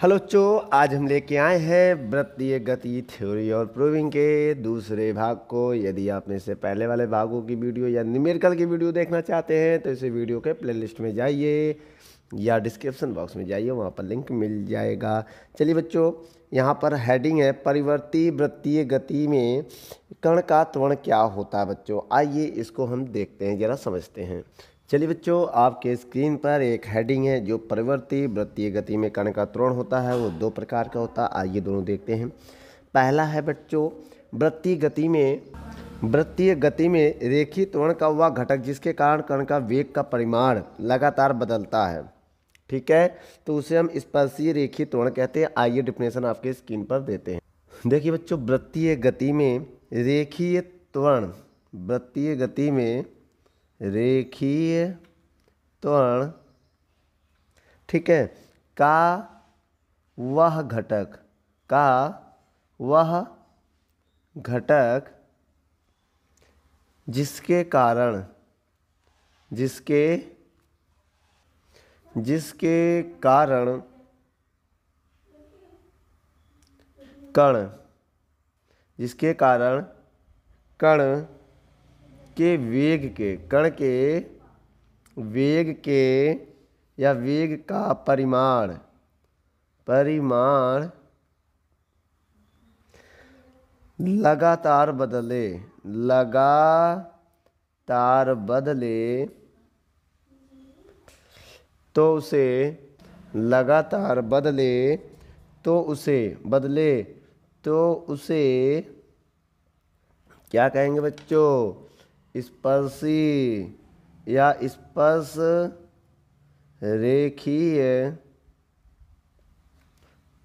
Hello बच्चों, आज हम लेके आए हैं वृत्तीय गति थ्योरी और प्रूविंग के दूसरे भाग को। यदि आपने इससे पहले वाले भागों की वीडियो या न्यूमेरिकल की वीडियो देखना चाहते हैं तो इसे वीडियो के प्लेलिस्ट में जाइए या डिस्क्रिप्शन बॉक्स में जाइए, वहाँ पर लिंक मिल जाएगा। चलिए बच्चों, यहाँ पर हेडिंग है परिवर्ती वृत्तीय गति में कण का त्वरण क्या होता है। बच्चों आइए इसको हम देखते हैं, ज़रा समझते हैं। चलिए बच्चों, आपके स्क्रीन पर एक हेडिंग है जो परिवर्ती वृत्तीय गति में कण का त्वरण होता है, वो दो प्रकार का होता है। आइए दोनों देखते हैं। पहला है बच्चों वृत्तीय गति में रेखीय त्वरण का वह घटक जिसके कारण कण का वेग का परिमाण लगातार बदलता है। ठीक है, तो उसे हम स्पर्शीय रेखीय त्वरण कहते हैं। आइए डिफिनेशन आपके स्क्रीन पर देते हैं। देखिए बच्चों, वृत्तीय गति में रेखीय त्वरण, वृत्तीय गति में रेखीय त्वरण, ठीक है, का वह घटक जिसके कारण कण के वेग के या वेग का परिमाण लगातार बदले तो उसे क्या कहेंगे बच्चों? स्पर्शी या स्पर्श रेखीय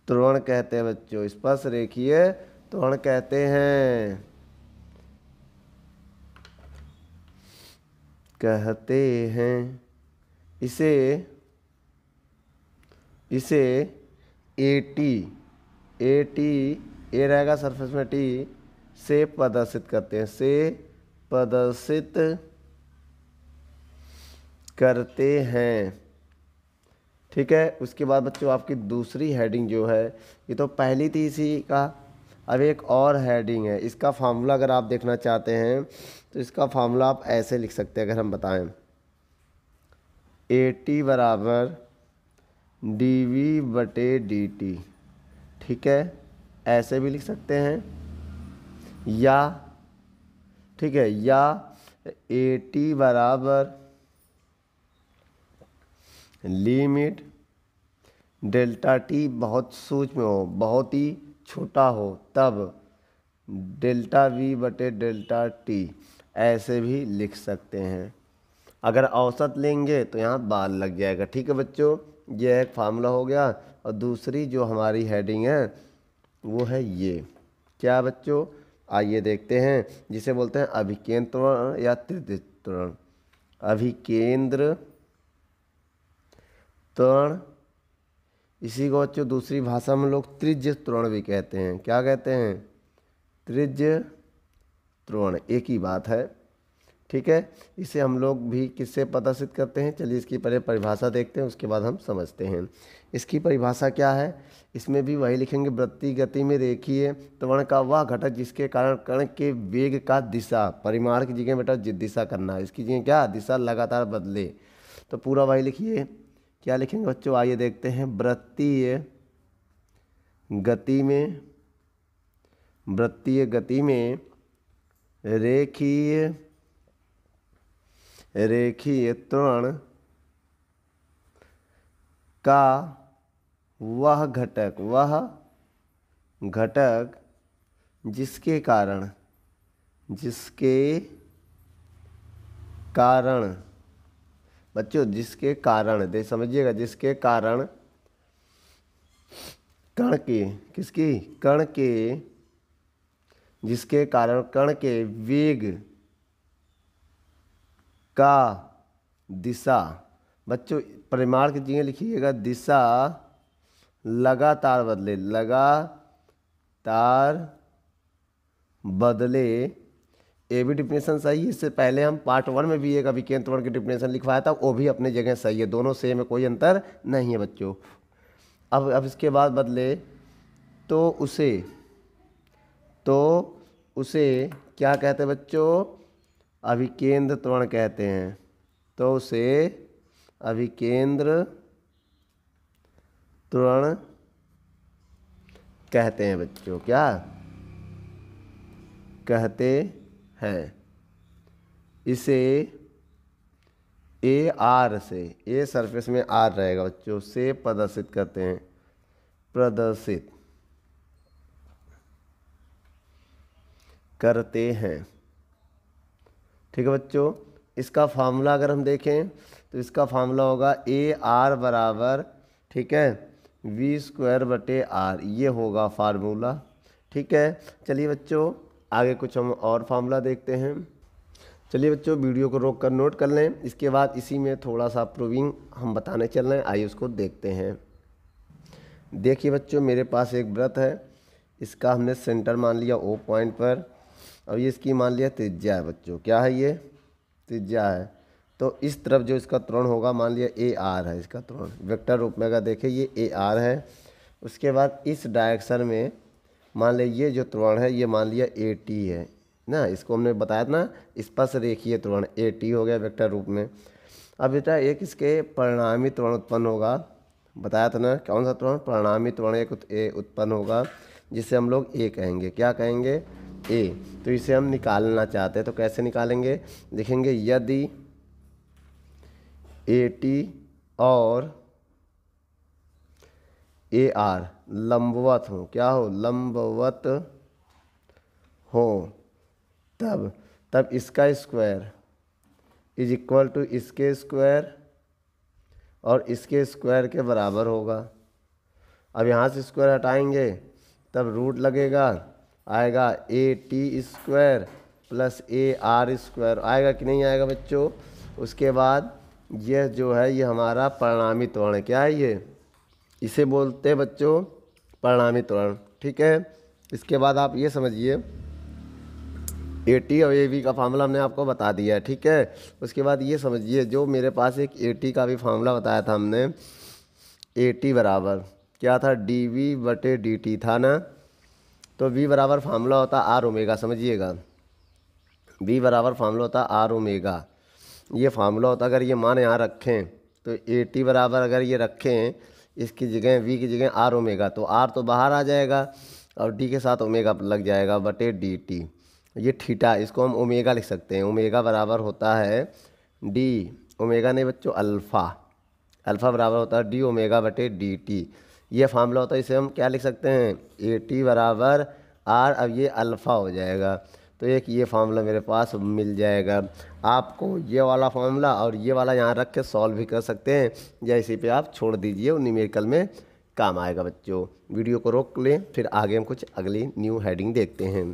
त्वरण कहते हैं बच्चों। स्पर्श रेखीय त्वरण कहते हैं। इसे ए रहेगा सरफेस में टी से प्रदर्शित करते हैं। ठीक है, उसके बाद बच्चों आपकी दूसरी हेडिंग जो है, ये तो पहली थी इसी का, अब एक और हेडिंग है। इसका फार्मूला अगर आप देखना चाहते हैं तो इसका फार्मूला आप ऐसे लिख सकते हैं। अगर हम बताएं AT बराबर dV/dt, ठीक है, ऐसे भी लिख सकते हैं, या ठीक है, या AT बराबर लिमिट डेल्टा टी बहुत सूक्ष्म हो, बहुत ही छोटा हो, तब डेल्टा V/डेल्टा टी, ऐसे भी लिख सकते हैं। अगर औसत लेंगे तो यहाँ बाल लग जाएगा। ठीक है बच्चों, यह एक फार्मूला हो गया। और दूसरी जो हमारी हेडिंग है वो है ये, क्या बच्चों? आइए देखते हैं, जिसे बोलते हैं अभिकेंद्र त्वरण या त्रिज्य त्वरण। अभिकेंद्र त्वरण, इसी को बच्चों दूसरी भाषा में लोग त्रिज्य त्वरण भी कहते हैं। क्या कहते हैं? त्रिज्य त्वरण, एक ही बात है। ठीक है, इसे हम लोग भी किससे प्रदर्शित करते हैं? चलिए इसकी पहले परिभाषा देखते हैं, उसके बाद हम समझते हैं इसकी परिभाषा क्या है। इसमें भी वही लिखेंगे, वृत्तीय गति में रेखीय त्वरण का वह घटक जिसके कारण कण के वेग का दिशा, परिमाण की जगह बेटा दिशा करना है, इसकी जगह क्या, दिशा लगातार बदले। तो पूरा वही लिखिए। क्या लिखेंगे बच्चों? आइए देखते हैं। वृत्तीय गति में रेखीय त्वरण का वह घटक जिसके कारण बच्चों, जिसके कारण, दे समझिएगा, जिसके कारण कण के वेग का दिशा, बच्चों परिमाण की जगह लिखिएगा दिशा लगातार बदले। ये भी डिफिनेशन सही है। इससे पहले हम पार्ट 1 में भी एक अभिकेंद्र त्वरण की डिफिनेशन लिखवाया था, वो भी अपने जगह सही है। दोनों सेम है, कोई अंतर नहीं है बच्चों। अब इसके बाद बदले तो उसे क्या कहते हैं बच्चों? अभिकेंद्र त्वरण कहते हैं। तो उसे अभिकेंद्र त्वरण कहते हैं बच्चों। क्या कहते हैं? इसे ए आर से, ए सरफेस में आर रहेगा बच्चों, से प्रदर्शित करते हैं, प्रदर्शित करते हैं। ठीक है बच्चों, इसका फार्मूला अगर हम देखें तो इसका फार्मूला होगा ए आर बराबर, ठीक है, वी स्क्वायर बटे आर, ये होगा फार्मूला। ठीक है, चलिए बच्चों आगे कुछ हम और फार्मूला देखते हैं। चलिए बच्चों वीडियो को रोक कर नोट कर लें, इसके बाद इसी में थोड़ा सा प्रूविंग हम बताने चल रहे हैं, आइए उसको देखते हैं। देखिए बच्चों, मेरे पास एक वृत्त है, इसका हमने सेंटर मान लिया ओ पॉइंट पर, और ये इसकी मान लिया त्रिज्या है बच्चों। क्या है? ये त्रिज्या है। तो इस तरफ जो इसका त्वरण होगा, मान लिया ए आर है इसका त्वरण, वेक्टर रूप में अगर देखें ये ए आर है। उसके बाद इस डायरेक्शन में मान लिया ये जो त्वरण है ये मान लिया ए टी है ना, इसको हमने बताया था ना, स्पर्श रेखीय त्वरण ए टी हो गया वेक्टर रूप में। अब बेटा एक इसके परिणामी त्वरण उत्पन्न होगा, बताया था ना, कौन सा त्वरण? परिणामी त्वरण एक उत्पन्न होगा, जिसे हम लोग ए कहेंगे। क्या कहेंगे? ए। तो इसे हम निकालना चाहते हैं, तो कैसे निकालेंगे? देखेंगे, यदि ए टी और ए आर लंबवत हो, क्या हो? लंबवत हो, तब इसका स्क्वायर इज इक्वल टू इसके स्क्वायर और इसके स्क्वायर के बराबर होगा। अब यहाँ से स्क्वायर हटाएंगे तब रूट लगेगा, आएगा A T square plus A R square, आएगा कि नहीं आएगा बच्चों? उसके बाद यह जो है ये हमारा परिणामी त्वरण है। क्या है ये? इसे बोलते हैं बच्चों परिणामी त्वरण। ठीक है, इसके बाद आप ये समझिए, ए टी और ए बी का फार्मूला हमने आपको बता दिया है। ठीक है, उसके बाद ये समझिए, जो मेरे पास एक ए टी का भी फार्मूला बताया था हमने, ए टी बराबर क्या था? डी वी बटे डी टी था ना। तो वी बराबर फार्मूला होता आर ओमेगा, समझिएगा, वी बराबर फार्मूला होता आर ओमेगा, ये फार्मूला होता। अगर ये मान यहाँ रखें तो ए टी बराबर अगर ये रखें इसकी जगह, वी की जगह आर ओमेगा, तो आर तो बाहर आ जाएगा और डी के साथ ओमेगा लग जाएगा बटे डी टी। ये थीटा, इसको हम ओमेगा लिख सकते हैं। ओमेगा बराबर होता है डी, ओमेगा नहीं बच्चों अल्फ़ा, अल्फ़ा बराबर होता है डी ओमेगा बटे डी टी। ये फार्मूला होता है, इसे हम क्या लिख सकते हैं? ए टी बराबर आर, अब ये अल्फ़ा हो जाएगा, तो एक ये फार्मूला मेरे पास मिल जाएगा। आपको ये वाला फार्मूला और ये वाला यहाँ रख के सॉल्व भी कर सकते हैं, या इसी पे आप छोड़ दीजिए, वो न्यूमेरिकल में काम आएगा बच्चों। वीडियो को रोक लें, फिर आगे हम कुछ अगली न्यू हेडिंग देखते हैं।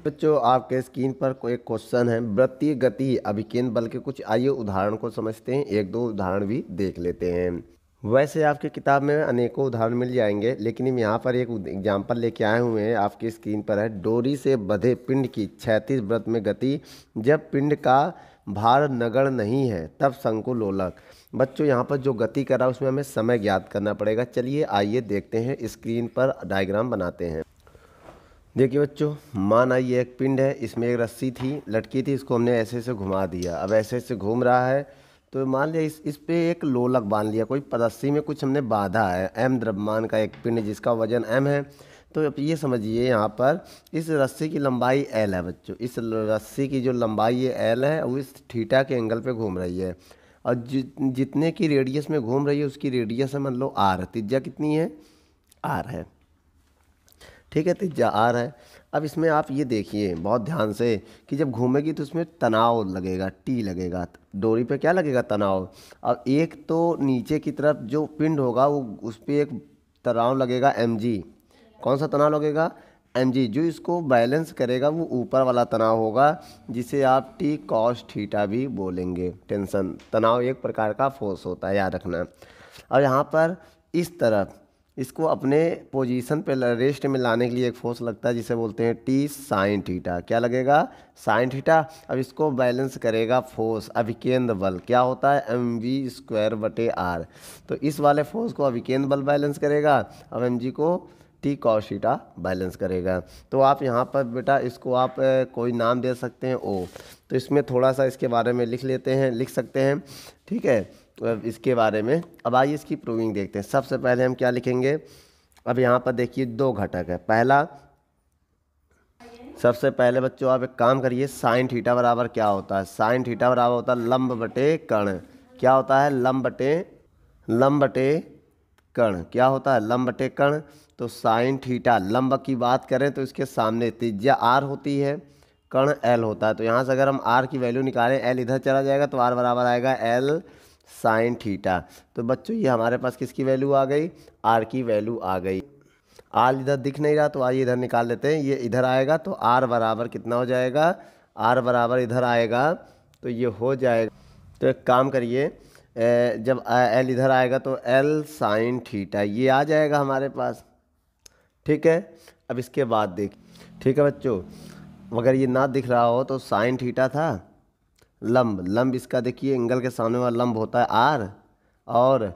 बच्चों आपके स्क्रीन पर कोई क्वेश्चन है, वृत्तीय गति अभिकेंद्र बल के कुछ, आइए उदाहरण को समझते हैं, एक दो उदाहरण भी देख लेते हैं। वैसे आपकी किताब में अनेकों उदाहरण मिल जाएंगे, लेकिन हम यहाँ पर एक एग्जाम्पल लेके आए हुए हैं, आपकी स्क्रीन पर है। डोरी से बंधे पिंड की क्षैतिज वृत्त में गति, जब पिंड का भार नगण्य नहीं है तब शंकु लोलक। बच्चों यहाँ पर जो गति कर रहा है उसमें हमें समय ज्ञात करना पड़ेगा। चलिए आइए देखते हैं, स्क्रीन पर डायग्राम बनाते हैं। देखिए बच्चों, मान आइए एक पिंड है, इसमें एक रस्सी थी, लटकी थी, इसको हमने ऐसे से घुमा दिया, अब ऐसे ऐसे घूम रहा है, तो मान लिया इस पे एक लोलक बांध लिया, कोई रस्सी में कुछ हमने बांधा है। एम द्रव्यमान का एक पिंड जिसका वजन एम है, तो अब ये समझिए यहाँ पर इस रस्सी की लंबाई एल है बच्चों, इस रस्सी की जो लंबाई ये एल है वो इस थीटा के एंगल पे घूम रही है, और जितने की रेडियस में घूम रही है उसकी रेडियस है मान लो आर, त्रिज्या कितनी है? आर है। ठीक है, त्रिज्या आर है। अब इसमें आप ये देखिए बहुत ध्यान से कि जब घूमेगी तो उसमें तनाव लगेगा, टी लगेगा, डोरी पे क्या लगेगा? तनाव। अब एक तो नीचे की तरफ जो पिंड होगा वो उस पर एक तनाव लगेगा एम जी, कौन सा तनाव लगेगा? M g. जो इसको बैलेंस करेगा वो ऊपर वाला तनाव होगा, जिसे आप टी कॉस थीटा भी बोलेंगे। टेंशन तनाव एक प्रकार का फोर्स होता है, याद रखना। और यहाँ पर इस तरफ इसको अपने पोजीशन पे रेस्ट में लाने के लिए एक फोर्स लगता है जिसे बोलते हैं टी साइन थीटा। क्या लगेगा? Sine theta. अब इसको बैलेंस करेगा फोर्स अभिकेंद्र बल, क्या होता है? mv²/r। तो इस वाले फोर्स को अभिकेंद्र बल बैलेंस करेगा, अब mg को टी कॉस थीटा बैलेंस करेगा। तो आप यहाँ पर बेटा इसको आप कोई नाम दे सकते हैं ओ। तो इसमें थोड़ा सा इसके बारे में लिख सकते हैं, ठीक है, इसके बारे में। अब आइए इसकी प्रूविंग देखते हैं। सबसे पहले हम क्या लिखेंगे? अब यहाँ पर देखिए दो घटक है। पहला, सबसे पहले बच्चों आप एक काम करिए, साइन थीटा बराबर क्या होता है? साइन थीटा बराबर होता है लंब बटे कर्ण। क्या होता है? लंब बटे कर्ण। क्या होता है? लंब बटे कर्ण। तो साइन थीटा, लंब की बात करें तो इसके सामने त्रिज्या आर होती है, कर्ण एल होता है। तो यहाँ से अगर हम आर की वैल्यू निकालें, एल इधर चला जाएगा तो आर बराबर आएगा एल साइन थीटा। तो बच्चों ये हमारे पास किसकी वैल्यू आ गई? आर की वैल्यू आ गई। आर इधर दिख नहीं रहा तो आइए इधर निकाल लेते हैं। ये इधर आएगा तो आर बराबर कितना हो जाएगा? आर बराबर इधर आएगा तो ये हो जाएगा। तो एक काम करिए, जब एल इधर आएगा तो एल साइन थीटा ये आ जाएगा हमारे पास, ठीक है। अब इसके बाद देख, ठीक है बच्चों, अगर ये ना दिख रहा हो तो साइन थीटा था लंब इसका देखिए एंगल के सामने वाला लंब होता है आर, और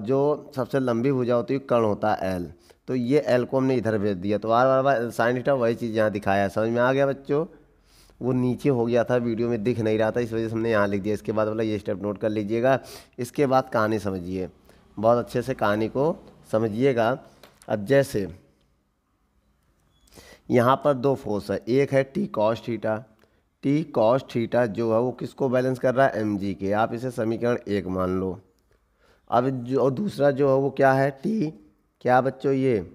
जो सबसे लंबी भुजा होती है कर्ण होता है एल। तो ये एल को हमने इधर भेज दिया तो आर बराबर साइन थीटा, वही चीज़ यहाँ दिखाया है। समझ में आ गया बच्चों? वो नीचे हो गया था, वीडियो में दिख नहीं रहा था, इस वजह से हमने यहाँ लिख दिया। इसके बाद वाला ये स्टेप नोट कर लीजिएगा। इसके बाद कहानी समझिए, बहुत अच्छे से कहानी को समझिएगा। अब जैसे यहाँ पर दो फोर्स है, एक है T cos theta. T cos theta जो है वो किसको बैलेंस कर रहा है? एम जी के। आप इसे समीकरण 1 मान लो। अब जो दूसरा जो है वो क्या है? टी, क्या बच्चों? ये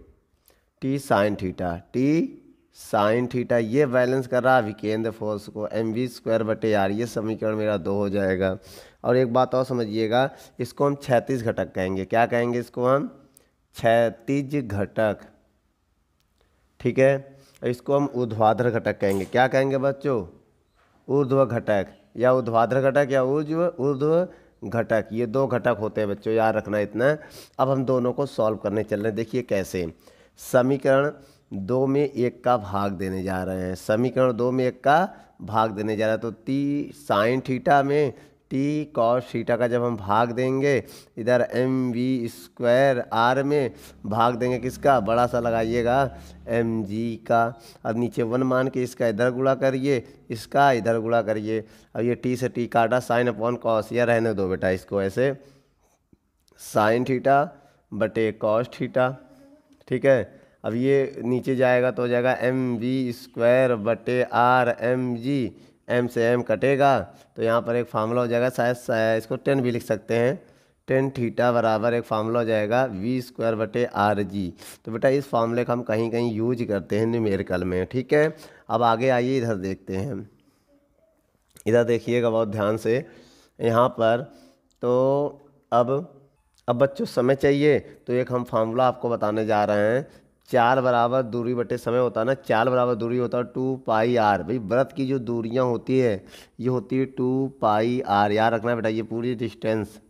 T sine theta. T sine theta ये बैलेंस कर रहा है विकेंद्र फोर्स को, mv²/r। ये समीकरण मेरा 2 हो जाएगा। और एक बात और समझिएगा, इसको हम क्षैतिज घटक कहेंगे। क्या कहेंगे इसको हम? क्षैतिज घटक, ठीक है। इसको हम ऊर्ध्वाधर घटक कहेंगे। क्या कहेंगे बच्चों? ऊर्ध्व घटक या ऊर्ध्वाधर घटक या ऊर्ध्व घटक। ये दो घटक होते हैं बच्चों, याद रखना इतना। अब हम दोनों को सॉल्व करने चल रहे हैं। देखिए कैसे, समीकरण 2 में 1 का भाग देने जा रहे हैं। समीकरण 2 में 1 का भाग देने जा रहा है। तो टी साइन थीटा में टी कॉस थीटा का जब हम भाग देंगे, इधर mv²r में भाग देंगे किसका? बड़ा सा लगाइएगा mg का। अब नीचे 1 मान के इसका इधर गुणा करिए, इसका इधर गुणा करिए। अब ये टी से टी काटा, साइन अपॉन कॉस, या रहने दो बेटा इसको ऐसे, साइन थीटा बटे कॉस थीटा, ठीक है। अब ये नीचे जाएगा तो हो जाएगा mv²/r mg, m से m कटेगा तो यहाँ पर एक फार्मूला हो जाएगा, शायद इसको 10 भी लिख सकते हैं। टेन थीटा बराबर एक फार्मूला हो जाएगा v²/rg। तो बेटा इस फार्मूले का हम कहीं कहीं यूज करते हैं न्यूमेरिकल में, ठीक है। अब आगे आइए इधर देखते हैं, इधर देखिएगा बहुत ध्यान से यहाँ पर। तो अब बच्चों समय चाहिए तो एक हम फार्मूला आपको बताने जा रहे हैं। चाल बराबर दूरी बटे समय होता है ना, चाल बराबर दूरी होता है 2πr। भाई व्रत की जो दूरियां होती है ये होती है 2πr। याद रखना बेटा, ये पूरी डिस्टेंस,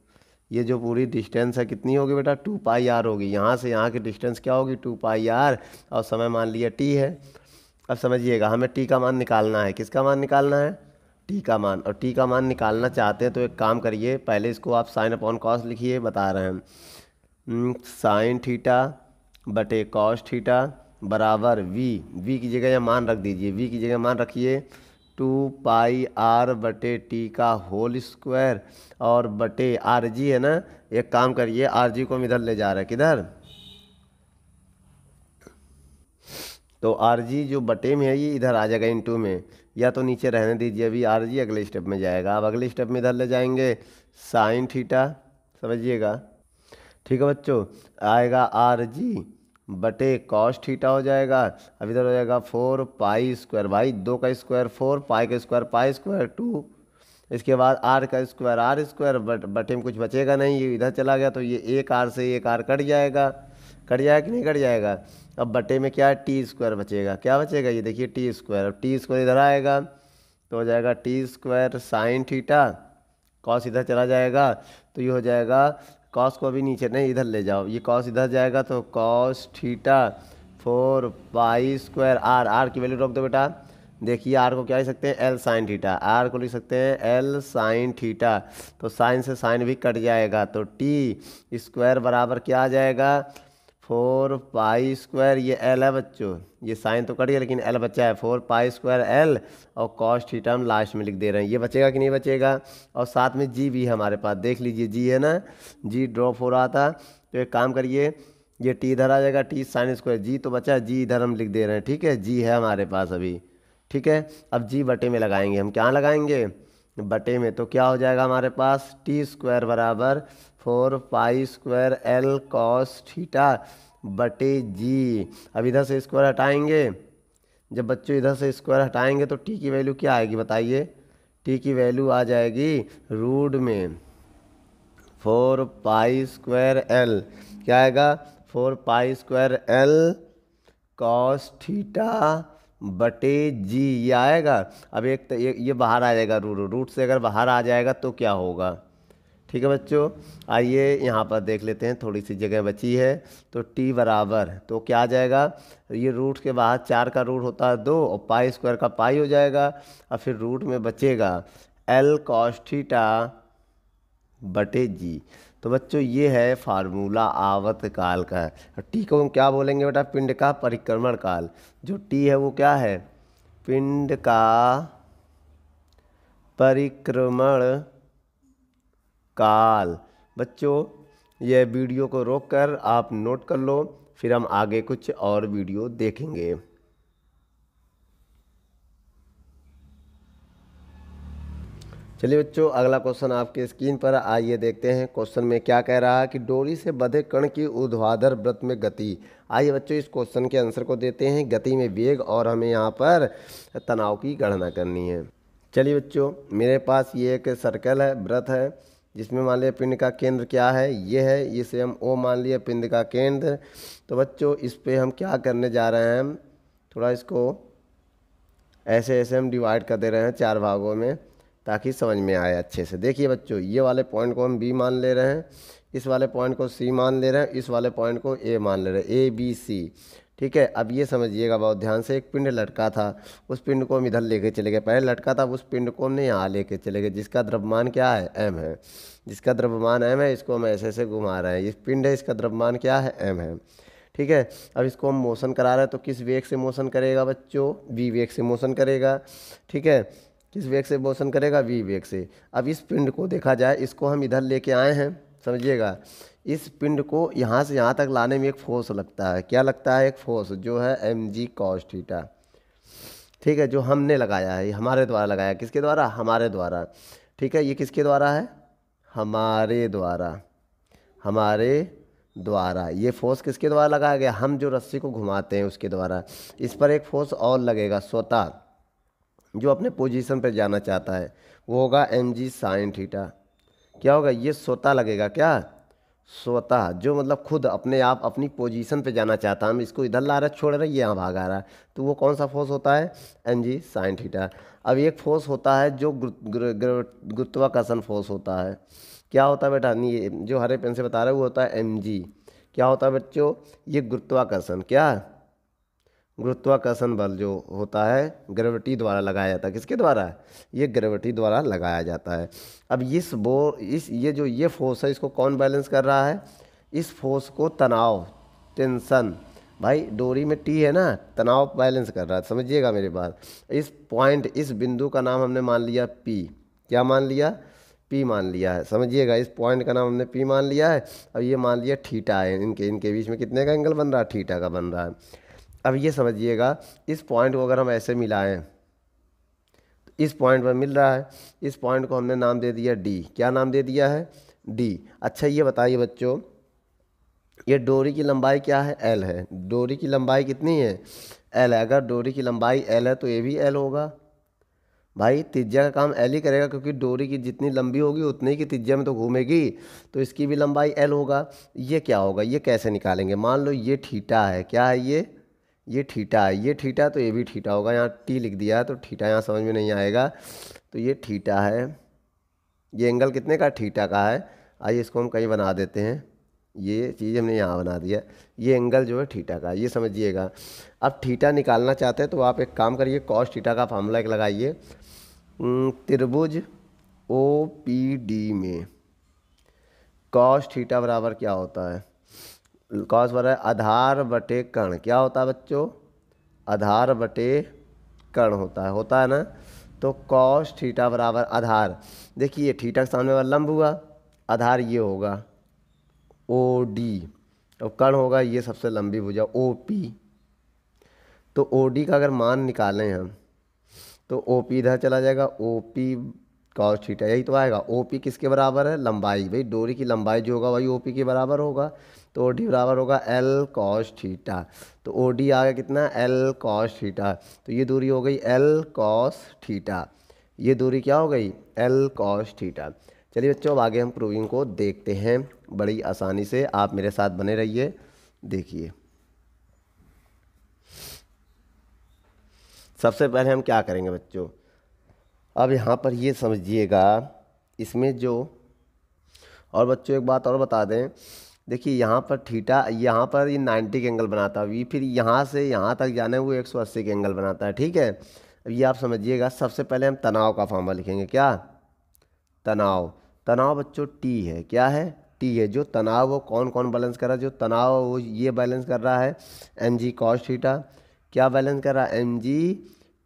ये जो पूरी डिस्टेंस है कितनी होगी बेटा? 2πr होगी। यहाँ से यहाँ की डिस्टेंस क्या होगी? 2πr, और समय मान लिया t है। अब समझिएगा, हमें t का मान निकालना है। किसका मान निकालना है? t का मान। और t का मान निकालना चाहते हैं तो एक काम करिए, पहले इसको आप साइन अपॉन कॉस लिखिए, बता रहे हैं। साइन थीटा बटे कॉस थीटा बराबर v की जगह या मान रख दीजिए, v की जगह मान रखिए 2πr/t का होल स्क्वायर, और बटे rg है ना। एक काम करिए, rg को हम इधर ले जा रहे हैं, किधर? तो rg जो बटे में है ये इधर आ जाएगा इनटू में, या तो नीचे रहने दीजिए, अभी rg अगले स्टेप में जाएगा। अब अगले स्टेप में इधर ले जाएंगे साइन थीटा, समझिएगा, ठीक है बच्चों। आएगा rg बटे कॉस थीटा हो जाएगा। अब इधर हो जाएगा 4π², भाई 2 का स्क्वायर 4, पाई का स्क्वायर पाई स्क्वायर 2, इसके बाद r का स्क्वायर r स्क्वायर, बटे में कुछ बचेगा नहीं, ये इधर चला गया तो ये एक r से एक r कट जाएगा। कट जाएगा कि नहीं कट जाएगा? अब बटे में क्या है? t² बचेगा। क्या बचेगा? ये देखिए t²। अब t² इधर आएगा तो हो जाएगा t² साइन थीटा, कॉस इधर चला जाएगा तो ये हो जाएगा कॉस को अभी नीचे नहीं, इधर ले जाओ, ये कॉस इधर जाएगा तो cos theta 4 pi square r. R की वैल्यू रख दो बेटा। देखिए आर को क्या लिख सकते हैं, एल साइन थीटा। आर को लिख सकते हैं एल साइन थीटा, तो साइन से साइन भी कट जाएगा, तो टी स्क्वायर बराबर क्या आ जाएगा, 4 पाई स्क्वायर, ये एल है बच्चों, ये साइन तो कट गया लेकिन एल बचा है, 4 पाई स्क्वायर एल, और कॉस थीटा हम लास्ट में लिख दे रहे हैं। ये बचेगा कि नहीं बचेगा, और साथ में जी भी है हमारे पास, देख लीजिए जी है ना, जी ड्रॉप हो रहा था, तो एक काम करिए, ये टी इधर आ जाएगा, टी साइन स्क्वायर, जी तो बचा है, जी इधर हम लिख दे रहे हैं, ठीक है, जी है हमारे पास अभी, ठीक है। अब जी बटे में लगाएंगे, हम क्या लगाएंगे, बटे में, तो क्या हो जाएगा हमारे पास, टी स्क्वायर बराबर 4 pi square L cos theta बटे जी। अब इधर से स्क्वायर हटाएंगे, जब बच्चों इधर से स्क्वायर हटाएंगे तो टी की वैल्यू क्या आएगी बताइए, टी की वैल्यू आ जाएगी रूट में 4 पाई स्क्वायर एल, क्या आएगा, 4 pi square L cos theta बटे जी, ये आएगा। अब एक ये बाहर आ जाएगा, रूट रूट से अगर बाहर आ जाएगा तो क्या होगा, ठीक है बच्चों। आइए यहाँ पर देख लेते हैं, थोड़ी सी जगह बची है, तो टी बराबर, तो क्या आ जाएगा, ये रूट के बाहर 4 का रूट होता है 2, और पाई स्क्वायर का पाई हो जाएगा, और फिर रूट में बचेगा एल कॉस थीटा बटे जी। तो बच्चों ये है फार्मूला आवर्त काल का। टी को हम क्या बोलेंगे बेटा, पिंड का परिक्रमण काल। जो टी है वो क्या है, पिंड का परिक्रमण काल। बच्चों यह वीडियो को रोककर आप नोट कर लो, फिर हम आगे कुछ और वीडियो देखेंगे। चलिए बच्चों अगला क्वेश्चन आपके स्क्रीन पर, आइए देखते हैं क्वेश्चन में क्या कह रहा है कि डोरी से बंधे कण की ऊर्ध्वाधर वृत्त में गति। आइए बच्चों इस क्वेश्चन के आंसर को देते हैं, गति में वेग, और हमें यहाँ पर तनाव की गणना करनी है। चलिए बच्चों मेरे पास ये एक सर्कल है, वृत्त है, जिसमें मान लिया पिंड का केंद्र क्या है, ये है, इसे हम ओ मान लिया पिंड का केंद्र। तो बच्चों इस पे हम क्या करने जा रहे हैं, हम थोड़ा इसको ऐसे ऐसे हम डिवाइड कर दे रहे हैं 4 भागों में, ताकि समझ में आए अच्छे से। देखिए बच्चों ये वाले पॉइंट को हम बी मान ले रहे हैं, इस वाले पॉइंट को सी मान ले रहे हैं, इस वाले पॉइंट को ए मान ले रहे हैं, ए बी सी, ठीक है। अब ये समझिएगा बहुत ध्यान से, एक पिंड लटका था, उस पिंड को हम इधर लेके चले गए, पहले लटका था, उस पिंड को हमने यहाँ लेके चले गए, जिसका द्रव्यमान क्या है, एम है, जिसका द्रव्यमान एम है, इसको हम ऐसे ऐसे घुमा रहे हैं, ये पिंड है, इसका द्रव्यमान क्या है, एम है, ठीक है। अब इसको हम मोशन करा रहे हैं, तो किस वेग से मोशन करेगा बच्चों, वी वेग से मोशन करेगा, ठीक है, किस वेग से मोशन करेगा, वी वेग से। अब इस पिंड को देखा जाए, इसको हम इधर लेके आए हैं, समझिएगा, इस पिंड को यहाँ से यहाँ तक लाने में एक फोर्स लगता है, क्या लगता है, एक फोर्स जो है एम जी कॉस थीटा, ठीक है, जो हमने लगाया है, ये हमारे द्वारा लगाया, किसके द्वारा, हमारे द्वारा, ठीक है, ये किसके द्वारा है, हमारे द्वारा, हमारे द्वारा, ये फोर्स किसके द्वारा लगाया गया, हम जो रस्सी को घुमाते हैं उसके द्वारा। इस पर एक फोर्स और लगेगा स्वतः, जो अपने पोजीशन पर जाना चाहता है, वो होगा एम जी साइन थीटा। क्या होगा, ये स्वतः लगेगा, क्या, स्वतः, जो मतलब खुद अपने आप अपनी पोजीशन पे जाना चाहता है, हम इसको इधर ला रहे छोड़ रहे, ये यहाँ भाग आ रहा है, तो वो कौन सा फोर्स होता है, एम जी साइन थीटा। अब एक फोर्स होता है जो गुरुत्वाकर्षण फोर्स होता है, क्या होता है बेटा, नहीं जो हरे पेन से बता रहे हैं वो होता है एम जी, क्या होता है बच्चों, ये गुरुत्वाकर्षण, क्या, गुरुत्वाकर्षण बल जो होता है ग्रेविटी द्वारा लगाया जाता है, किसके द्वारा, ये ग्रेविटी द्वारा लगाया जाता है। अब ये फोर्स है, इसको कौन बैलेंस कर रहा है, इस फोर्स को तनाव, टेंशन, भाई डोरी में टी है ना, तनाव बैलेंस कर रहा है, समझिएगा मेरी बात। इस पॉइंट, इस बिंदु का नाम हमने मान लिया पी, क्या मान लिया, पी मान लिया है, समझिएगा, इस पॉइंट का नाम हमने पी मान लिया है। अब ये मान लिया थीटा है, इनके बीच में कितने का एंगल बन रहा है, थीटा का बन रहा है। अब ये समझिएगा, इस पॉइंट को अगर हम ऐसे मिलाएं, तो इस पॉइंट पर मिल रहा है, इस पॉइंट को हमने नाम दे दिया डी, क्या नाम दे दिया है, डी। अच्छा ये बताइए बच्चों, ये डोरी की लंबाई क्या है, एल है, डोरी की लंबाई कितनी है, एल है, अगर डोरी की लंबाई एल है तो ये भी एल होगा, भाई त्रिज्या का काम एल ही करेगा, क्योंकि डोरी की जितनी लंबी होगी उतनी की त्रिज्या में तो घूमेगी, तो इसकी भी लंबाई एल होगा। ये क्या होगा, ये कैसे निकालेंगे, मान लो ये थीटा है, क्या है ये थीटा है, ये थीटा, तो ये भी थीटा होगा, यहाँ टी लिख दिया है तो थीटा यहाँ समझ में नहीं आएगा, तो ये थीटा है, ये एंगल कितने का, थीटा का है। आइए इसको हम कहीं बना देते हैं, ये चीज़ हमने यहाँ बना दिया। ये एंगल जो है थीटा का, ये समझिएगा। अब थीटा निकालना चाहते हैं तो आप एक काम करिए, कॉस थीटा का फार्मूला एक लगाइए। त्रिभुज ओ पी डी में कॉस थीटा बराबर क्या होता है? कॉस बराबर आधार बटे कर्ण, क्या होता है बच्चों? आधार बटे कर्ण होता है ना। तो कॉस थीटा बराबर आधार, देखिए थीटा के सामने वाला लंब हुआ, आधार ये होगा ओ डी, और कर्ण होगा ये सबसे लंबी भुजा ओ पी। तो ओ डी का अगर मान निकालें हम तो ओ पी इधर चला जाएगा, ओ पी कॉस थीटा, यही तो आएगा। ओ पी किसके बराबर है? लंबाई, भाई डोरी की लंबाई जो होगा वही ओ पी के बराबर होगा। तो ओ डी बराबर होगा एल कॉस थीटा। तो ओ डी आ गया कितना? L cos theta. तो ये दूरी हो गई एल कॉस थीटा, ये दूरी क्या हो गई? L cos theta. चलिए बच्चों अब आगे हम प्रूविंग को देखते हैं बड़ी आसानी से, आप मेरे साथ बने रहिए। देखिए सबसे पहले हम क्या करेंगे बच्चों, अब यहाँ पर ये समझिएगा इसमें जो, और बच्चों एक बात और बता दें, देखिए यहाँ पर थीटा, यहाँ पर ये 90 के एंगल बनाता है वी, फिर यहाँ से यहाँ तक जाना है वो 180 के एंगल बनाता है, ठीक है। अब ये आप समझिएगा। सबसे पहले हम तनाव का फॉर्मूला लिखेंगे, क्या? तनाव बच्चों टी है, क्या है? टी है। जो तनाव वो कौन कौन बैलेंस कर रहा है? जो तनाव वो ये बैलेंस कर रहा है एम जी कॉस थीटा, क्या बैलेंस कर रहा है? M G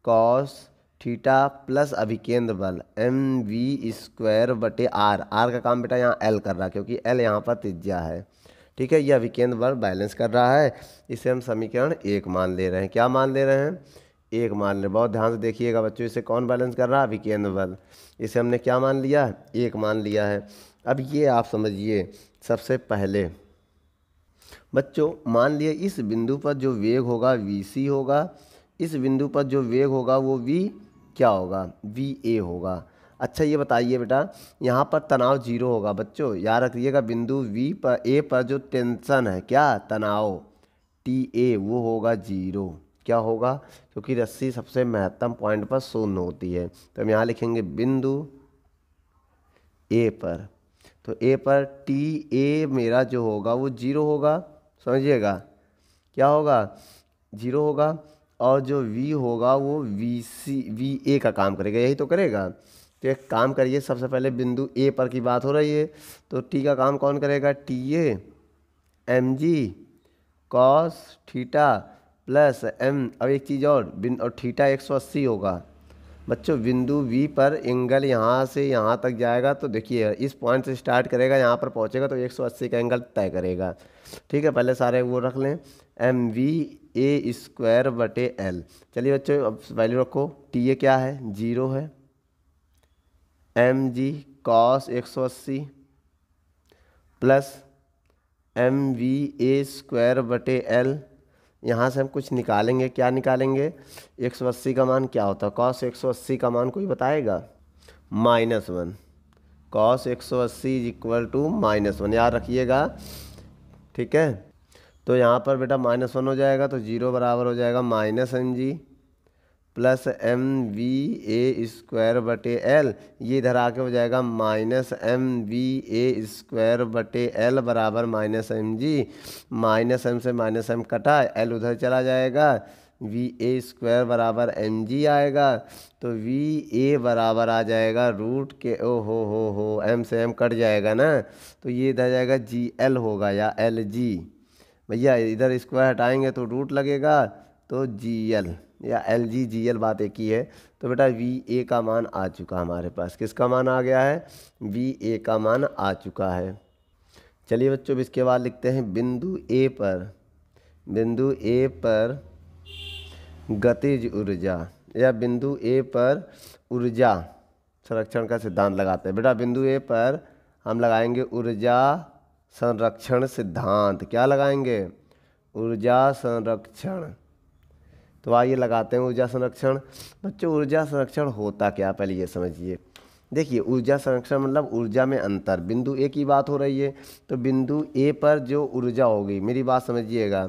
cos theta plus अभिकेंद्र बल एम वी स्क्वायर बटे आर। आर का काम बेटा यहाँ एल कर रहा है क्योंकि एल यहाँ पर त्रिज्या है, ठीक है। ये अभिकेंद्र बल बैलेंस कर रहा है, इसे हम समीकरण 1 मान ले रहे हैं। क्या मान ले रहे हैं? 1 मान ले। बहुत ध्यान से देखिएगा बच्चों, इसे कौन बैलेंस कर रहा है? अभिकेंद्र बल। इसे हमने क्या मान लिया? 1 मान लिया है। अब ये आप समझिए, सबसे पहले बच्चों मान लिए इस बिंदु पर जो वेग होगा वी सी होगा, इस बिंदु पर जो वेग होगा वो वी क्या होगा? वी ए होगा। अच्छा ये बताइए बेटा, यहाँ पर तनाव 0 होगा बच्चों, याद रखिएगा। बिंदु वी पर ए पर जो टेंशन है, क्या? तनाव टी ए, वो होगा 0। क्या होगा? क्योंकि रस्सी सबसे महत्तम पॉइंट पर शून्य होती है। तो हम यहाँ लिखेंगे बिंदु ए पर, तो ए पर टी ए मेरा जो होगा वो 0 होगा, समझिएगा। क्या होगा? 0 होगा। और जो v होगा वो वी ए का काम करेगा, यही तो करेगा। तो एक काम करिए, सबसे पहले बिंदु ए पर की बात हो रही है, तो टी का काम कौन करेगा? T a m ji cos theta plus m, अब एक चीज़ और थीटा 180 होगा बच्चों। बिंदु वी पर एंगल यहाँ से यहाँ तक जाएगा, तो देखिए इस पॉइंट से स्टार्ट करेगा, यहाँ पर पहुँचेगा तो 180 का एंगल तय करेगा, ठीक है। पहले सारे वो रख लें, एम वी ए स्क्वायर बटे एल। चलिए बच्चों अब वैल्यू रखो, टी ए क्या है? 0 है। M G cos 180 plus M V A square बटे एल। यहाँ से हम कुछ निकालेंगे, क्या निकालेंगे? 180 का मान क्या होता है? कॉस 180 का मान कोई बताएगा? -1। कॉस 180 इज इक्वल टू -1, याद रखिएगा, ठीक है। तो यहाँ पर बेटा -1 हो जाएगा, तो 0 बराबर हो जाएगा minus M G plus M V A square बटे एल। ये इधर आके हो जाएगा minus M V A square बटे एल बराबर minus M G. Minus M से माइनस एम कटा, एल उधर चला जाएगा, वी ए स्क्वायर बराबर एम जी आएगा। तो वी ए बराबर आ जाएगा रूट के, ओ हो एम से एम कट जाएगा ना, तो ये इधर जाएगा जी एल होगा या एल जी। भैया इधर स्क्वायर हटाएंगे तो रूट लगेगा, तो जी एल या एल जी, जी एल बात एक ही है। तो बेटा वी ए का मान आ चुका हमारे पास, किसका मान आ गया है? वी ए का मान आ चुका है। चलिए बच्चों इसके बाद लिखते हैं बिंदु ए पर, बिंदु ए पर गतिज ऊर्जा, या बिंदु ए पर ऊर्जा संरक्षण का सिद्धांत लगाते हैं। बेटा बिंदु ए पर हम लगाएंगे ऊर्जा संरक्षण सिद्धांत। क्या लगाएंगे? ऊर्जा संरक्षण। तो आइए लगाते हैं ऊर्जा संरक्षण। बच्चों ऊर्जा संरक्षण होता क्या, पहले ये समझिए। देखिए ऊर्जा संरक्षण मतलब ऊर्जा में अंतर। बिंदु ए की बात हो रही है, तो बिंदु ए पर जो ऊर्जा होगी, मेरी बात समझिएगा,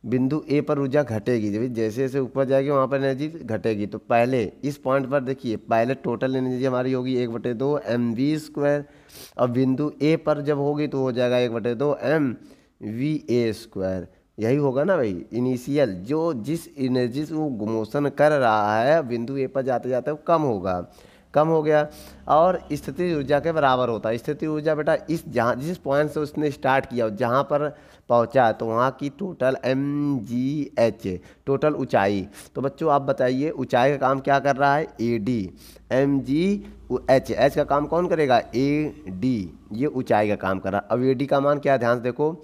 बिंदु ए पर ऊर्जा घटेगी, जब जैसे जैसे ऊपर जाएगी वहाँ पर एनर्जी घटेगी। तो पहले इस पॉइंट पर देखिए, पहले टोटल एनर्जी हमारी होगी 1/2 एम वी स्क्वायर, अब बिंदु ए पर जब होगी तो हो जाएगा 1/2 mva²। यही होगा ना भाई। इनिशियल जो जिस एनर्जी से वो मोशन कर रहा है बिंदु ए पर जाते जाते वो कम होगा, कम हो गया। और स्थितिज ऊर्जा के बराबर होता है। स्थितिज ऊर्जा बेटा इस जहाँ जिस पॉइंट से उसने स्टार्ट किया जहाँ पर पहुँचा तो वहाँ की टोटल mgh, टोटल ऊंचाई। तो बच्चों आप बताइए ऊंचाई का काम क्या कर रहा है, AD। mgh का काम कौन करेगा, AD। ये ऊंचाई का काम कर रहा है। अब AD का मान क्या है, ध्यान से देखो,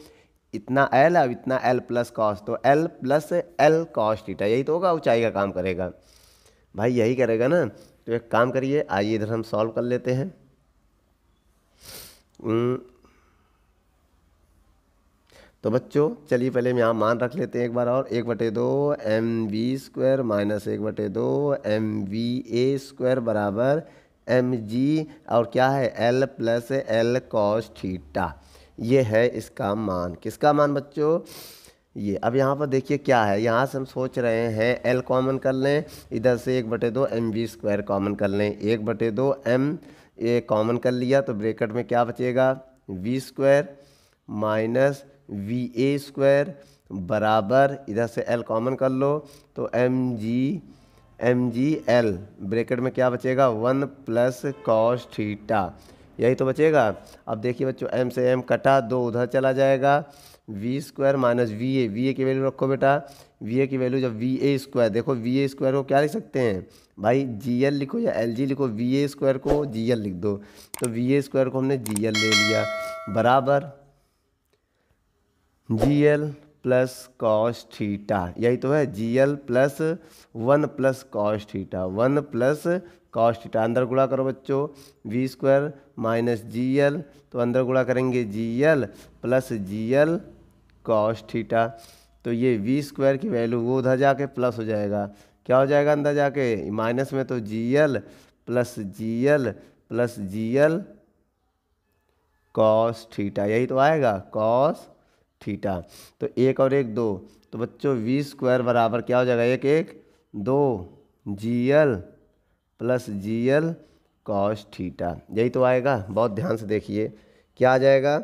इतना L अब इतना L प्लस कॉस, तो L plus L cos theta, यही तो होगा, ऊंचाई का काम करेगा भाई, यही करेगा ना। तो एक काम करिए, आइए इधर हम सॉल्व कर लेते हैं। तो बच्चों चलिए पहले हम यहाँ मान रख लेते हैं एक बार और, 1/2 mv² माइनस 1/2 mva² बराबर mg और क्या है L plus L cos theta. ये है इसका मान। किसका मान बच्चों, ये। अब यहाँ पर देखिए क्या है, यहाँ से हम सोच रहे हैं L कॉमन कर लें, इधर से 1/2 mv² कॉमन कर लें, 1/2 m ये कॉमन कर लिया तो ब्रैकेट में क्या बचेगा, v² माइनस va² बराबर, इधर से L कॉमन कर लो तो mg L ब्रैकेट में क्या बचेगा, 1 प्लस कॉस थीटा, यही तो बचेगा। अब देखिए बच्चों m से m कटा, 2 उधर चला जाएगा, v² माइनस va की वैल्यू रखो बेटा, va की वैल्यू जब va², देखो va² को क्या लिख सकते हैं भाई, gl लिखो या lg लिखो, va² को gl लिख दो, तो va² को हमने gl ले लिया बराबर gl प्लस कॉस थीटा, यही तो है, gl plus 1 plus cos theta, 1 plus cos theta. अंदर गुणा करो बच्चों, v² माइनस gl, तो अंदर गुणा करेंगे gl plus gl cos theta. तो ये v² की वैल्यू वो उधर जाके प्लस हो जाएगा, क्या हो जाएगा अंदर जाके माइनस में, तो gl plus gl cos theta, यही तो आएगा कॉस थीटा। तो 1 और 1 2, तो बच्चों v² बराबर क्या हो जाएगा, 1 1 2 gl plus gl cos theta, यही तो आएगा। बहुत ध्यान से देखिए क्या आ जाएगा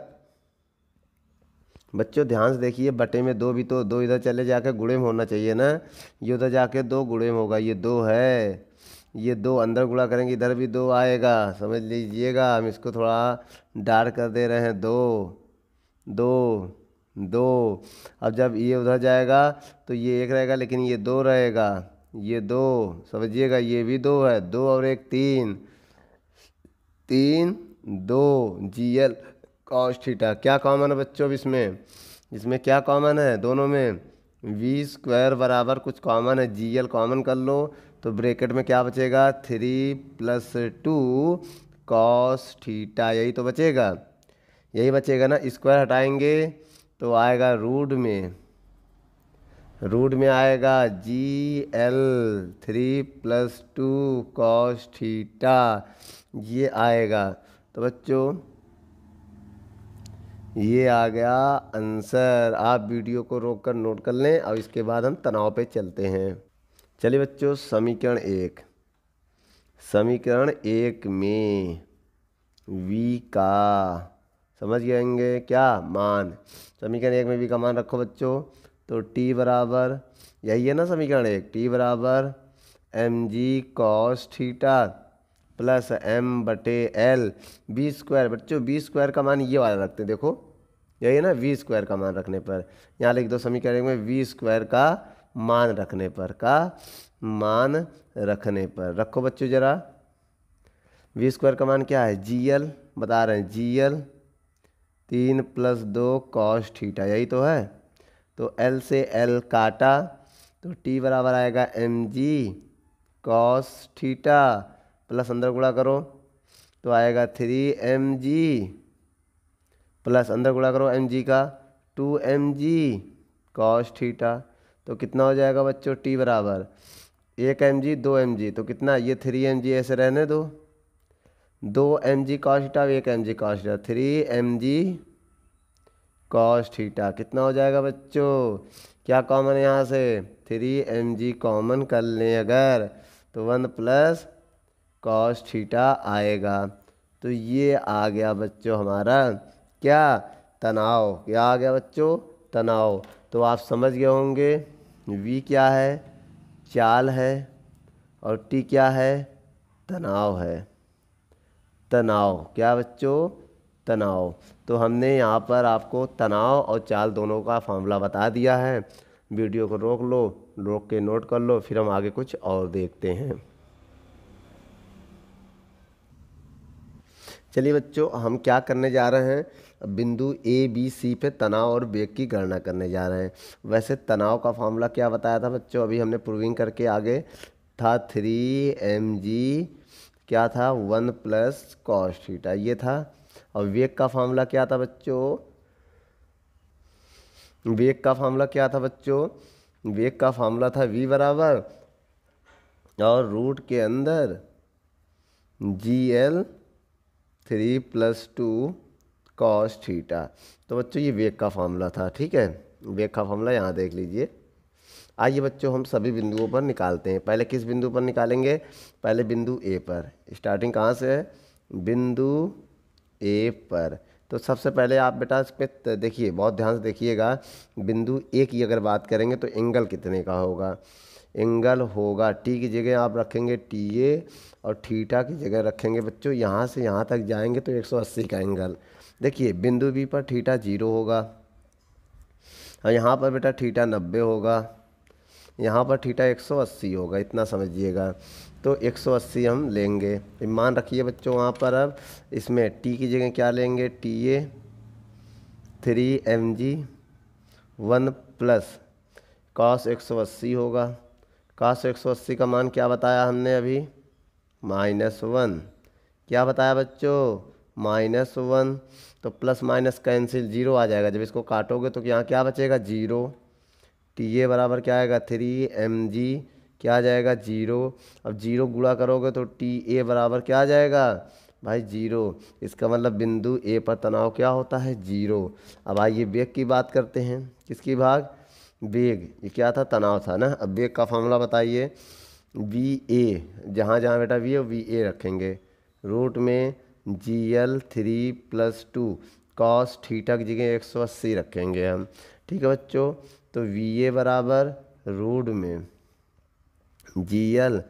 बच्चों, ध्यान से देखिए, बटे में 2 भी तो 2 इधर चले जाकर गुणे में होना चाहिए ना, ये उधर जाके 2 गुणे में होगा, ये 2 है, ये 2 अंदर गुणा करेंगे इधर भी 2 आएगा, समझ लीजिएगा। हम इसको थोड़ा डार्क कर दे रहे हैं, 2 2 2। अब जब ये उधर जाएगा तो ये 1 रहेगा, लेकिन ये 2 रहेगा, ये 2 समझिएगा, ये भी 2 है, 2 और 1 3 3 2 gl कॉस थीटा। क्या कॉमन है बच्चों अब इसमें, इसमें क्या कॉमन है दोनों में, v² बराबर कुछ कॉमन है, gl कॉमन कर लो तो ब्रैकेट में क्या बचेगा, 3 प्लस 2 कॉस थीटा, यही तो बचेगा, यही बचेगा ना। स्क्वायर हटाएंगे तो आएगा रूट में आएगा gl 3 प्लस 2 कॉस थीटा, ये आएगा। तो बच्चों ये आ गया आंसर। आप वीडियो को रोक कर नोट कर लें और इसके बाद हम तनाव पे चलते हैं। चलिए बच्चों, समीकरण एक में v का समझ जाएंगे क्या मान, समीकरण 1 में v का मान रखो बच्चों, तो t बराबर, यही है ना समीकरण 1, t बराबर mg cos theta plus m/l v²। बच्चों v² का मान ये वाला रखते हैं, देखो यही है ना, v² का मान रखने पर यहाँ लिख दो समीकरण में v² का मान रखने पर, रखो बच्चों जरा। v² का मान क्या है, gl बता रहे हैं, gl 3 प्लस 2 कॉस थीटा, यही तो है। तो l से l काटा तो t बराबर आएगा mg कॉस थीटा प्लस अंदर गुणा करो तो आएगा 3mg प्लस अंदर गुणा करो mg का 2mg कॉस थीटा। तो कितना हो जाएगा बच्चों, t बराबर 1 mg 2 mg, तो कितना, ये 3mg ऐसे रहने दो, 2 mg cos theta 1 mg cos theta, 3mg cos theta. कितना हो जाएगा बच्चों, क्या कॉमन है यहाँ से, 3mg कॉमन कर लें अगर तो 1 प्लस कॉस थीटा आएगा। तो ये आ गया बच्चों हमारा क्या, तनाव। क्या आ गया बच्चों, तनाव। तो आप समझ गए होंगे V क्या है, चाल है, और T क्या है, तनाव है। तनाव क्या बच्चों, तनाव। तो हमने यहाँ पर आपको तनाव और चाल दोनों का फार्मूला बता दिया है। वीडियो को रोक लो, रोक के नोट कर लो, फिर हम आगे कुछ और देखते हैं। चलिए बच्चों, हम क्या करने जा रहे हैं, बिंदु ABC पे तनाव और वेग की गणना करने जा रहे हैं। वैसे तनाव का फार्मूला क्या बताया था बच्चों, अभी हमने प्रूविंग करके आगे था 3mg, क्या था 1 प्लस कॉस थीटा, ये था। और वेग का फार्मूला क्या था बच्चों, वेग का फार्मूला क्या था बच्चों, वेग का फार्मूला था v बराबर और रूट के अंदर GL 3+2 कॉस थीटा। तो बच्चों ये वेग का फार्मूला था, ठीक है। वेग का फार्मूला यहाँ देख लीजिए। आइए बच्चों हम सभी बिंदुओं पर निकालते हैं। पहले किस बिंदु पर निकालेंगे, पहले बिंदु ए पर। स्टार्टिंग कहाँ से है, बिंदु ए पर। तो सबसे पहले आप बेटा इस पर देखिए, बहुत ध्यान से देखिएगा। बिंदु ए की अगर बात करेंगे तो एंगल कितने का होगा, एंगल होगा टी की जगह आप रखेंगे TA और थीटा की जगह रखेंगे बच्चों, यहाँ से यहाँ तक जाएंगे तो 180 का एंगल। देखिए बिंदु बी पर थीटा 0 होगा, और यहाँ पर बेटा थीटा 90 होगा, यहाँ पर थीटा 180 होगा, इतना समझिएगा। तो 180 हम लेंगे। मान रखिए बच्चों वहाँ पर, अब इसमें टी की जगह क्या लेंगे, TA 3mg 1 प्लस कॉस 180 होगा। कॉस 180 का मान क्या बताया हमने अभी, -1। क्या बताया बच्चों, -1। तो प्लस माइनस कैंसिल, 0 आ जाएगा। जब इसको काटोगे तो यहाँ क्या बचेगा, 0। TA बराबर क्या आएगा, 3mg, क्या आ जाएगा 0। अब 0 गुणा करोगे तो TA बराबर क्या आ जाएगा भाई, 0। इसका मतलब बिंदु ए पर तनाव क्या होता है, 0। अब आइए वेग की बात करते हैं। किसकी भाग, वेग। ये क्या था, तनाव था ना। अब वेग का फॉर्मूला बताइए, VA, जहाँ जहाँ बेटा V है VA रखेंगे। रूट में GL 3+2 कॉस थीटा की जगह 180 रखेंगे हम, ठीक है बच्चों। तो VA बराबर रूट में GL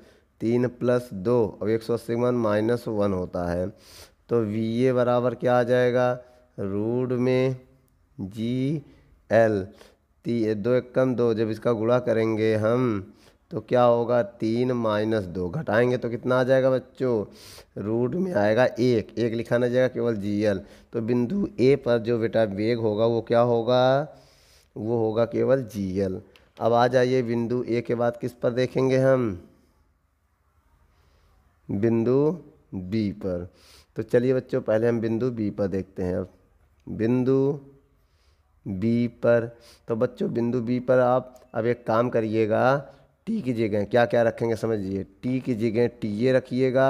3+2 और 180 का मान -1 होता है। तो VA बराबर क्या आ जाएगा, रूट में GL 2 एकम 2, जब इसका गुणा करेंगे हम तो क्या होगा, 3 - 2 घटाएंगे तो कितना आ जाएगा बच्चों, रूट में आएगा 1, 1 लिखा ना जाएगा, केवल GL। तो बिंदु ए पर जो बेटा वेग होगा वो क्या होगा, वो होगा केवल GL। अब आ जाइए बिंदु ए के बाद किस पर देखेंगे हम, बिंदु बी पर। तो चलिए बच्चों पहले हम बिंदु बी पर देखते हैं। अब बिंदु बी पर, तो बच्चों बिंदु बी पर आप अब एक काम करिएगा, टी की जगह क्या क्या रखेंगे समझिए। टी की जगह TA रखिएगा,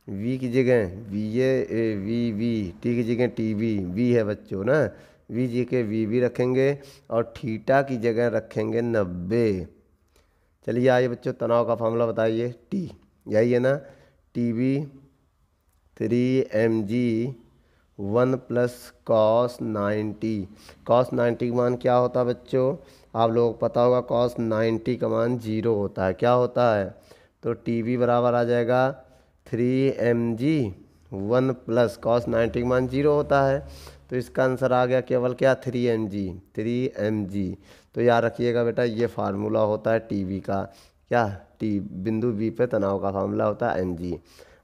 वी की जगह वी टी की जगह TB, वी है बच्चों ना, वी जी के वी रखेंगे, और थीटा की जगह रखेंगे 90। चलिए आइए बच्चों तनाव का फार्मूला बताइए, टी यही है ना, TB 3mg 1 plus cos 90। Cos 90 का मान क्या होता है बच्चों, आप लोगों को पता होगा, कॉस 90 का मान 0 होता है। क्या होता है, तो TB बराबर आ जाएगा 3mg 1 प्लस कॉस 90 का मान 0 होता है। तो इसका आंसर आ गया केवल क्या, 3mg। तो याद रखिएगा बेटा, ये फार्मूला होता है TB का, क्या टी बिंदु बी पे तनाव का फार्मूला होता है mg।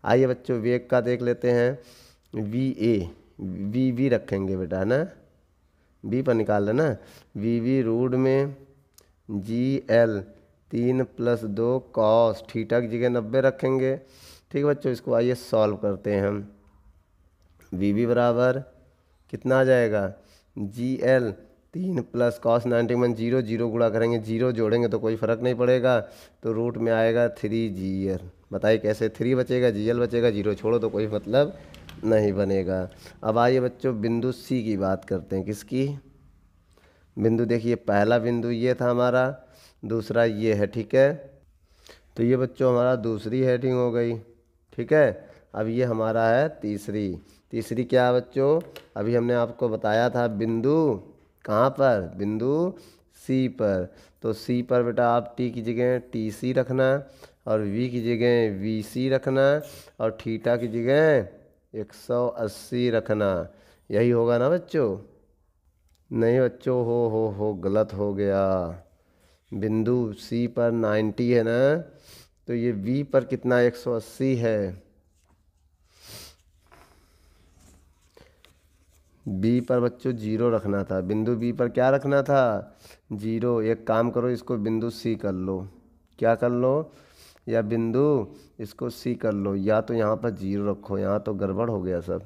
आइए बच्चों वेग का देख लेते हैं, VA वी रखेंगे बेटा है ना, बी पर निकाल लेना, VB रूट में GL 3+2 कॉस थीटा की जगह 90 रखेंगे। ठीक है बच्चों, इसको आइए सॉल्व करते हैं हम। VB बराबर कितना आ जाएगा, GL 3 प्लस कॉस 90 में 0, 0 गुणा करेंगे, 0 जोड़ेंगे तो कोई फ़र्क नहीं पड़ेगा, तो रूट में आएगा 3GL। बताइए कैसे, 3 बचेगा, GL बचेगा, 0 छोड़ो तो कोई मतलब नहीं बनेगा। अब आइए बच्चों बिंदु सी की बात करते हैं। किसकी, बिंदु देखिए पहला बिंदु ये था हमारा, दूसरा ये है, ठीक है। तो ये बच्चों हमारा दूसरी हेडिंग हो गई, ठीक है। अब ये हमारा है तीसरी। तीसरी क्या है बच्चों? अभी हमने आपको बताया था बिंदु कहाँ पर, बिंदु सी पर। तो सी पर बेटा आप टी की जगह टी सी रखना, और वी की जगह वी सी रखना, और थीटा की जगह 180 रखना। यही होगा ना बच्चों? नहीं बच्चों, हो गलत हो गया। बिंदु सी पर 90 है ना, तो ये वी पर कितना 180 है। बी पर बच्चों जीरो रखना था, बिंदु बी पर क्या रखना था? जीरो। एक काम करो, इसको बिंदु सी कर लो। क्या कर लो? या बिंदु इसको सी कर लो, या तो यहाँ पर जीरो रखो, यहाँ तो गड़बड़ हो गया सब।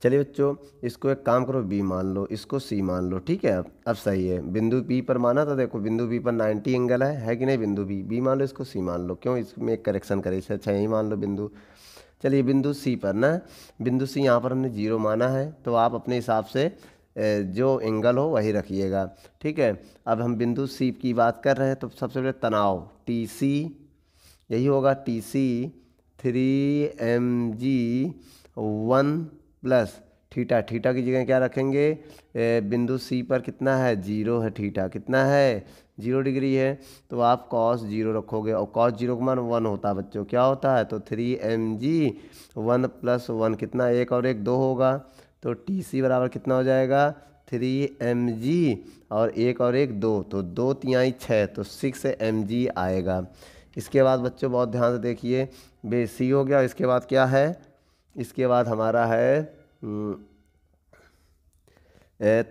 चलिए बच्चों, इसको एक काम करो, बी मान लो, इसको सी मान लो, ठीक है। अब सही है। बिंदु बी पर माना था, देखो बिंदु बी पर 90 एंगल है कि नहीं? बिंदु बी, बी मान लो, इसको सी मान लो। क्यों इसमें एक करेक्शन करे, इससे अच्छा यही मान लो बिंदु। चलिए बिंदु सी पर ना, बिंदु सी यहाँ पर हमने जीरो माना है, तो आप अपने हिसाब से जो एंगल हो वही रखिएगा, ठीक है। अब हम बिंदु सी की बात कर रहे हैं, तो सबसे पहले तनाव टी सी, यही होगा T C 3mg 1 plus theta. Theta की जगह क्या रखेंगे? बिंदु सी पर कितना है? जीरो है। थीटा कितना है? 0 डिग्री है, तो आप कॉस जीरो रखोगे, और कॉस जीरो का मान 1 होता है बच्चों। क्या होता है? तो 3mg 1 प्लस 1 कितना? 1 और 1 2 होगा, तो टी सी बराबर कितना हो जाएगा? 3mg और 1 और 1 2, तो 2 तिहाई 6, तो 6mg आएगा। इसके बाद बच्चों बहुत ध्यान से देखिए, बेसी हो गया। इसके बाद क्या है? इसके बाद हमारा है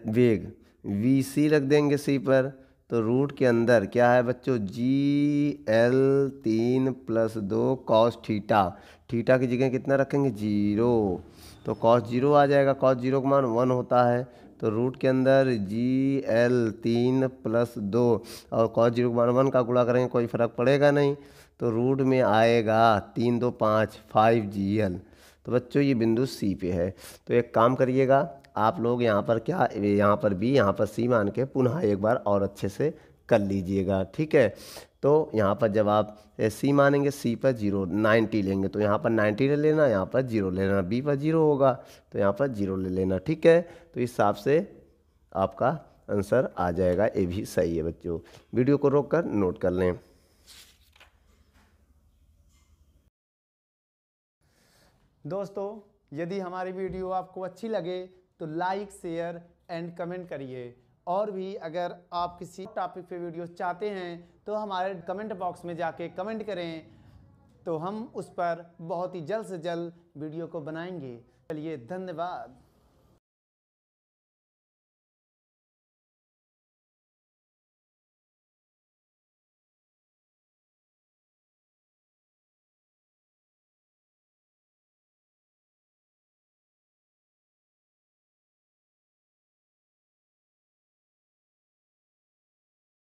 वेग, वी सी रख देंगे सी पर। तो रूट के अंदर क्या है बच्चों? GL3+2 cos theta. थीटा की जगह कितना रखेंगे? जीरो, तो कॉस जीरो आ जाएगा। कॉस जीरो का मान 1 होता है, तो रूट के अंदर GL3+2 और कॉस जीरो का मान 1 का गुणा करेंगे, कोई फ़र्क पड़ेगा नहीं, तो रूट में आएगा 3 2 5 5GL। तो बच्चों ये बिंदु सी पे है। तो एक काम करिएगा आप लोग, यहाँ पर क्या, यहाँ पर बी, यहाँ पर सी मान के पुनः एक बार और अच्छे से कर लीजिएगा, ठीक है। तो यहाँ पर जब आप सी मानेंगे, सी पर 90 लेंगे, तो यहाँ पर 90 ले लेना, यहाँ पर 0 ले लेना। बी पर 0 होगा, तो यहाँ पर 0 ले लेना, ठीक है। तो इस हिसाब से आपका आंसर आ जाएगा। ये भी सही है बच्चों। वीडियो को रोक कर नोट कर लें। दोस्तों, यदि हमारी वीडियो आपको अच्छी लगे तो लाइक, शेयर एंड कमेंट करिए। और भी अगर आप किसी टॉपिक पे वीडियो चाहते हैं तो हमारे कमेंट बॉक्स में जाके कमेंट करें, तो हम उस पर बहुत ही जल्द से जल्द वीडियो को बनाएंगे। चलिए, धन्यवाद।